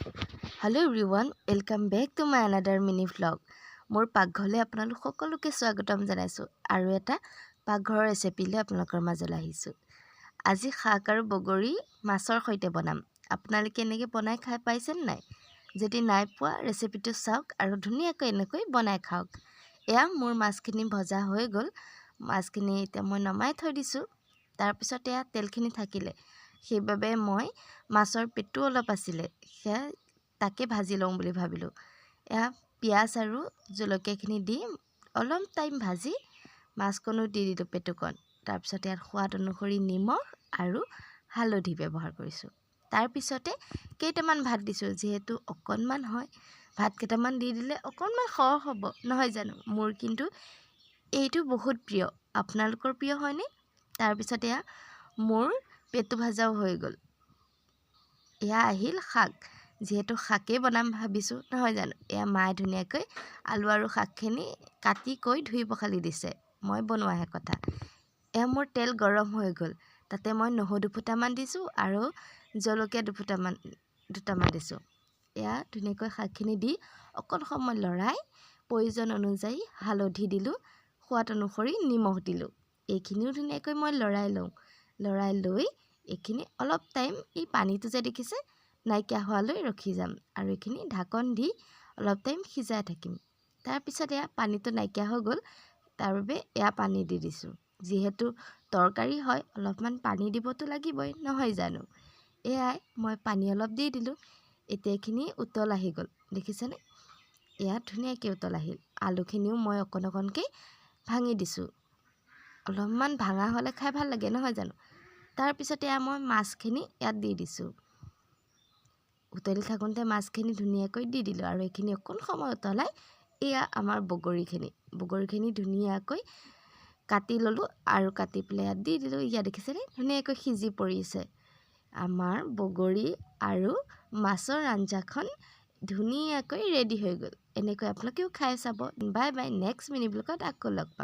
Hello everyone, welcome back to my another mini vlog. মোৰ পাকঘৰলৈ আপোনালোক সকলোকে স্বাগতম জনাইছো আৰু এটা পাকঘৰৰ ৰেচিপিলৈ আপোনালোকৰ মাজলৈ আহিছো। আজি শাক আৰু বগৰী মাছৰ সৈতে বনাম। আপোনালোকে এনেকৈ বনাই খাই পাইছেন নাই? যদি নাই পোৱা ৰেচিপিটো চাওক আৰু ধুনীয়াকৈ এনেকৈ বনাই খাওক। এয়া মোৰ মাছখিনি ভজা হৈ গ'ল। মাছখিনি এতিয়া মই নমাই থৈ দিছো। তাৰ পিছত এয়া তেলখিনি থাকিলে সেইবাবে মই মাছৰ পেটু অলপ আছিলে সেয়া তাকে ভাজি লওঁ বুলি ভাবিলোঁ। এয়া পিঁয়াজ আৰু জলকীয়াখিনি দি অলপ টাইম ভাজি মাছকণো দি দিলোঁ পেটুকণ। তাৰপিছত ইয়াত সোৱাদ অনুসৰি নিমখ আৰু হালধি ব্যৱহাৰ কৰিছোঁ। তাৰপিছতে কেইটামান ভাত দিছোঁ, যিহেতু অকণমান হয় ভাত কেইটামান দি দিলে অকণমান সৰহ হ'ব নহয় জানো। মোৰ কিন্তু এইটো বহুত প্ৰিয়, আপোনালোকৰ প্ৰিয় হয়নে? তাৰপিছত এয়া মোৰ পেটু ভাজাও হৈ গ'ল। এয়া আহিল শাক, যিহেতু শাকেই বনাম ভাবিছোঁ নহয় জানো। এয়া মায়ে ধুনীয়াকৈ আলু আৰু শাকখিনি কাটি কৈ ধুই পখালি দিছে, মই বনোৱাহে কথা। এয়া মোৰ তেল গৰম হৈ গ'ল, তাতে মই নহৰু দুফুটামান দিছোঁ আৰু জলকীয়া দুটামান দিছোঁ। এয়া ধুনীয়াকৈ শাকখিনি দি অকণ সময় লৰাই প্ৰয়োজন অনুযায়ী হালধি দিলোঁ, সোৱাদ অনুসৰি নিমখ দিলোঁ। এইখিনিও ধুনীয়াকৈ মই লৰাই লৈ এইখিনি অলপ টাইম এই পানীটো যে দেখিছে নাইকিয়া হোৱালৈ ৰখি যাম আৰু এইখিনি ঢাকন দি অলপ টাইম সিজাই থাকিম। তাৰপিছত এয়া পানীটো নাইকিয়া হৈ গ'ল, তাৰ বাবে এয়া পানী দি দিছোঁ। যিহেতু তৰকাৰী হয় অলপমান পানী দিবতো লাগিবই নহয় জানো। এয়াই মই পানী অলপ দি দিলোঁ। এতিয়া এইখিনি উতল আহি গ'ল, দেখিছেনে? এয়া ধুনীয়াকৈ উতল আহিল। আলুখিনিও মই অকণকৈ ভাঙি দিছোঁ, অলপমান ভাঙা হ'লে খাই ভাল লাগে নহয় জানো। তাৰপিছত এয়া মই মাছখিনি ইয়াত দি দিছোঁ। উতলি থাকোঁতে মাছখিনি ধুনীয়াকৈ দি দিলোঁ আৰু এইখিনি অকণ সময় উতলাই এয়া আমাৰ বগৰীখিনি ধুনীয়াকৈ কাটি ল'লোঁ আৰু কাটি পেলাই ইয়াত দি দিলোঁ। ইয়াত দেখিছেনে ধুনীয়াকৈ সিজি পৰিছে। আমাৰ বগৰী আৰু মাছৰ আঞ্জাখন ধুনীয়াকৈ ৰেডি হৈ গ'ল। এনেকৈ আপোনালোকেও খাই চাব। বাই বাই, নেক্সট মিনি ব্লগত আকৌ লগ পাম।